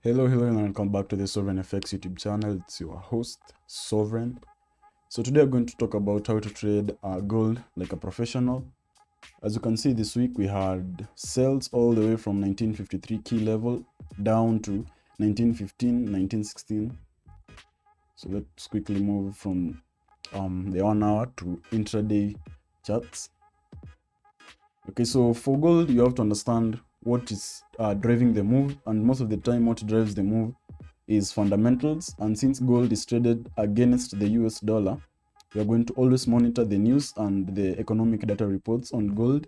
Hello, and welcome back to the Sovrenfx YouTube channel. It's your host, Sovren. So today I'm going to talk about how to trade gold like a professional. As you can see, this week we had sales all the way from 1953 key level down to 1915, 1916. So let's quickly move from the 1 hour to intraday charts. Okay, so for gold, you have to understand what is driving the move, and most of the time what drives the move is fundamentals. And since gold is traded against the US dollar, we are going to always monitor the news and the economic data reports on gold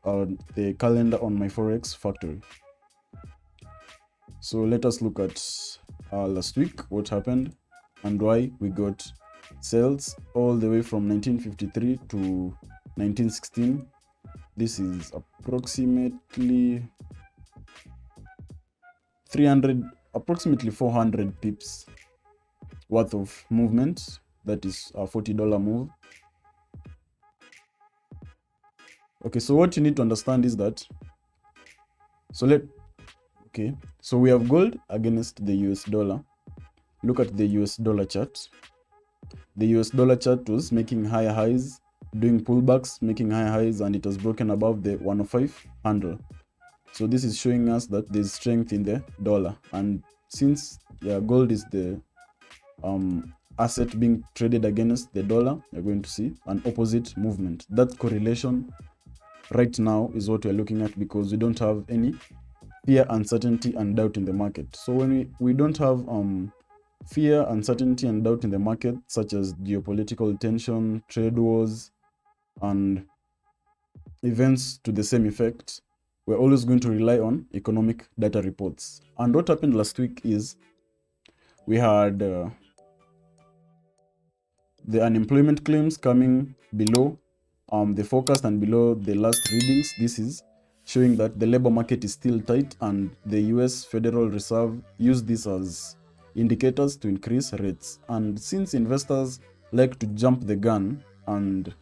on the calendar on my Forex factory. So let us look at last week, what happened and why we got sales all the way from 1953 to 1916. This is approximately 400 pips worth of movement. That is a $40 move. Okay, so what you need to understand is that, so we have gold against the US dollar. Look at the US dollar chart. The US dollar chart was making higher highs, doing pullbacks, making higher highs, and it was broken above the 105 handle. So this is showing us that there's strength in the dollar, and since gold is the asset being traded against the dollar, you're going to see an opposite movement. That correlation right now is what we're looking at, because we don't have any fear, uncertainty, and doubt in the market. So when we don't have fear, uncertainty, and doubt in the market, such as geopolitical tension, trade wars, and events to the same effect, we're always going to rely on economic data reports. And what happened last week is we had the unemployment claims coming below the forecast and below the last readings. This is showing that the labor market is still tight, and the US Federal Reserve used this as indicators to increase rates. And since investors like to jump the gun and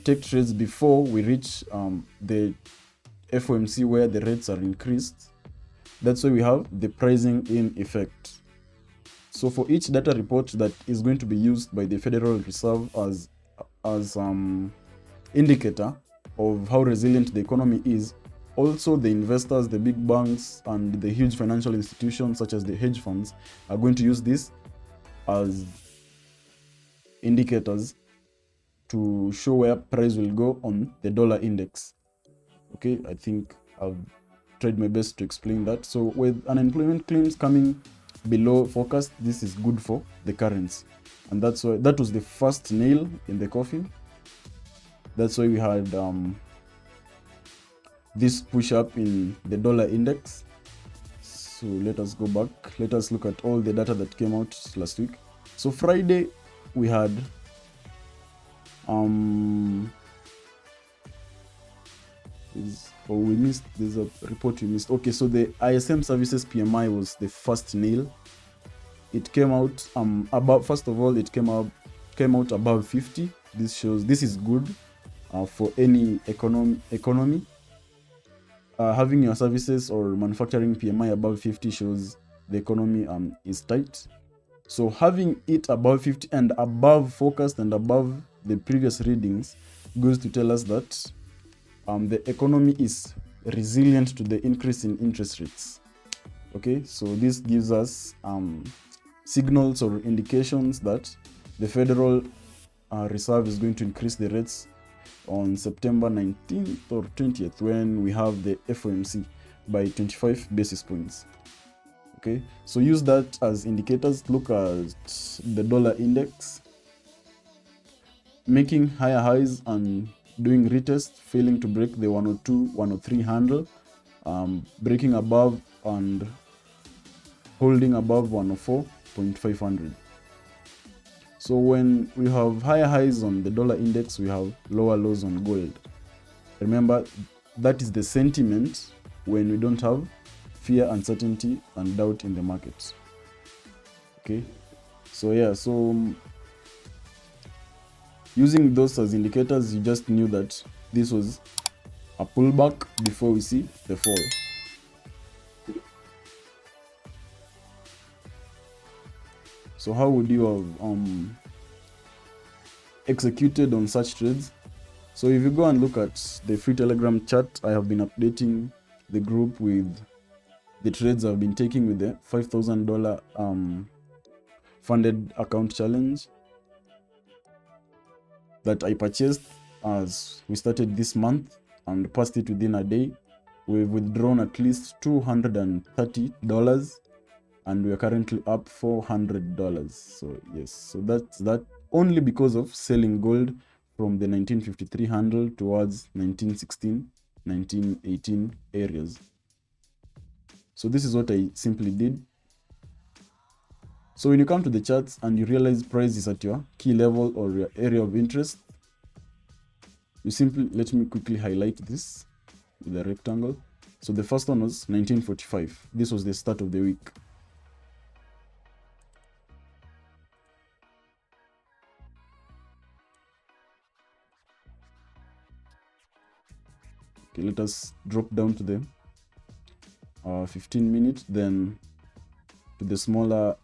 take trades before we reach the FOMC where the rates are increased, that's why we have the pricing in effect. So for each data report that is going to be used by the Federal Reserve as indicator of how resilient the economy is, also the investors, the big banks, and the huge financial institutions such as the hedge funds are going to use this as indicators to show where price will go on the dollar index. Okay, I think I've tried my best to explain that. So with unemployment claims coming below forecast, this is good for the currency, and that's why that was the first nail in the coffin. That's why we had this push up in the dollar index. So let us go back. Let us look at all the data that came out last week. So Friday we had there's a report we missed. Okay, so the ISM services PMI was the first nail. It came out first of all, it came out above 50. This shows this is good for any economy. Having your services or manufacturing PMI above 50 shows the economy is tight. So having it above 50 and above forecast and above the previous readings goes to tell us that the economy is resilient to the increase in interest rates. Okay, so this gives us signals or indications that the Federal Reserve is going to increase the rates on September 19th or 20th, when we have the FOMC, by 25 basis points. Okay, so use that as indicators. Look at the dollar index making higher highs and doing retest, failing to break the 102, 103 handle, breaking above and holding above 104.500. So when we have higher highs on the dollar index, we have lower lows on gold. Remember, that is the sentiment when we don't have fear, uncertainty, and doubt in the market. Okay, so using those as indicators, you just knew that this was a pullback before we see the fall. So how would you have executed on such trades? So if you go and look at the free Telegram chat, I have been updating the group with the trades I've been taking with the $5,000 funded account challenge that I purchased as we started this month and passed it within a day. We've withdrawn at least $230 and we are currently up $400. So yes, so that's that, only because of selling gold from the 1953 handle towards 1916, 1918 areas. So this is what I simply did. So when you come to the charts and you realize price is at your key level or your area of interest, you simply, let me quickly highlight this with a rectangle. So the first one was 1945. This was the start of the week. Okay, let us drop down to the 15 minute, then to the smaller,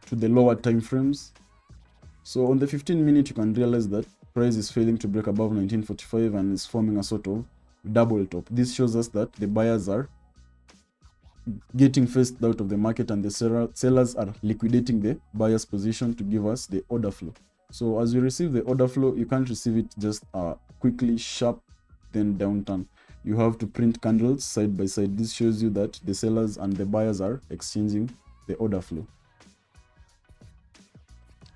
to the lower time frames. So on the 15 minute, you can realize that price is failing to break above 1945 and is forming a sort of double top. This shows us that the buyers are getting phased out of the market and the sellers are liquidating the buyer's position to give us the order flow. So as you receive the order flow, you can't receive it just quickly, sharp, then downturn. You have to print candles side by side. This shows you that the sellers and the buyers are exchanging the order flow.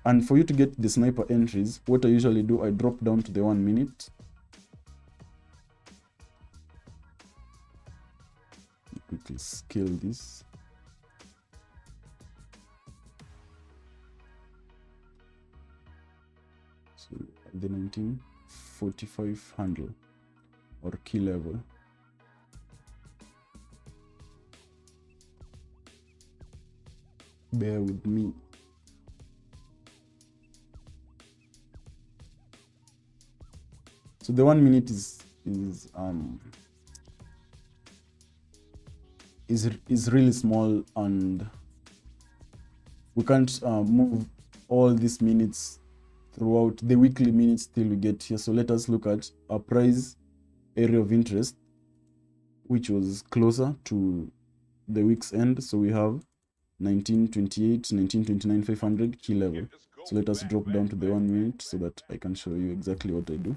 And for you to get the sniper entries, what I usually do, I drop down to the 1 minute. Quickly scale this. So the 1945 handle or key level. Bear with me. So the 1 minute is really small, and we can't move all these minutes throughout the weekly minutes till we get here. So let us look at our price area of interest, which was closer to the week's end. So we have 1928, 1929, 500 key level. So let us drop down to the 1 minute so that I can show you exactly what I do.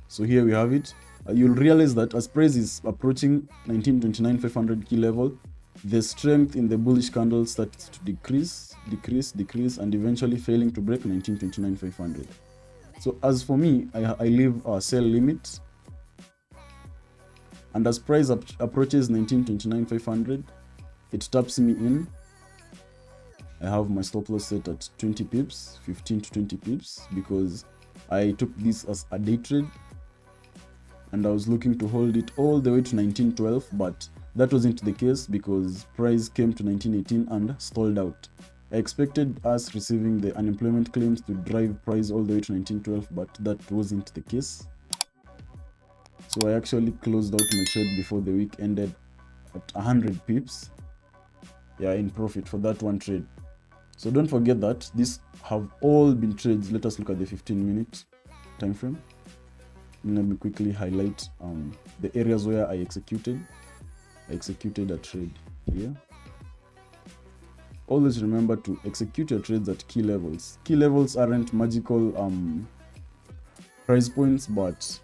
So here we have it. You'll realize that as price is approaching 1929 500 key level, the strength in the bullish candle starts to decrease, and eventually failing to break 1929 500. So as for me, I leave a sell limit, and as price approaches 1929 500, it taps me in. I have my stop loss set at 20 pips, 15 to 20 pips, because I took this as a day trade and I was looking to hold it all the way to 1912, but that wasn't the case because price came to 1918 and stalled out. I expected us receiving the unemployment claims to drive price all the way to 1912, but that wasn't the case. So I actually closed out my trade before the week ended at 100 pips. Yeah, in profit for that one trade. So don't forget that these have all been trades. Let us look at the 15-minute time frame. Let me quickly highlight the areas where I executed a trade here. Always remember to execute your trades at key levels. Key levels aren't magical price points, but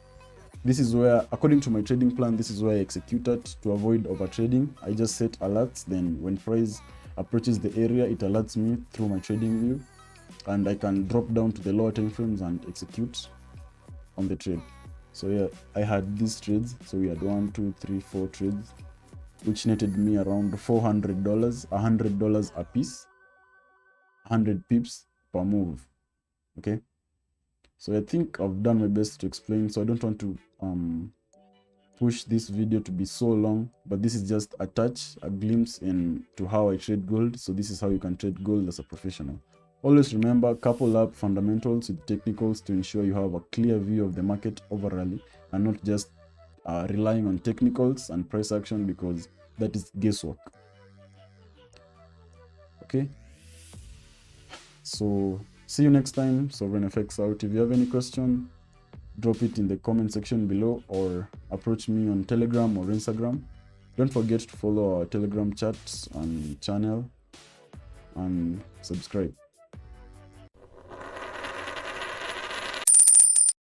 this is where, according to my trading plan, this is where I executed to avoid over trading. I just set alerts, then when price approaches the area, it alerts me through my trading view, and I can drop down to the lower time frames and execute on the trade. So yeah, I had these trades. So we had 1, 2, 3, 4 trades, which netted me around $400, $100 a piece, 100 pips per move. Okay. So I think I've done my best to explain. So I don't want to push this video to be so long, but this is just a glimpse into how I trade gold. So this is how you can trade gold as a professional. Always remember, couple up fundamentals with technicals to ensure you have a clear view of the market overall and not just relying on technicals and price action, because that is guesswork. Okay, so see you next time. Sovrenfx out. If you have any question, drop it in the comment section below or approach me on Telegram or Instagram. Don't forget to follow our Telegram chats and channel and subscribe.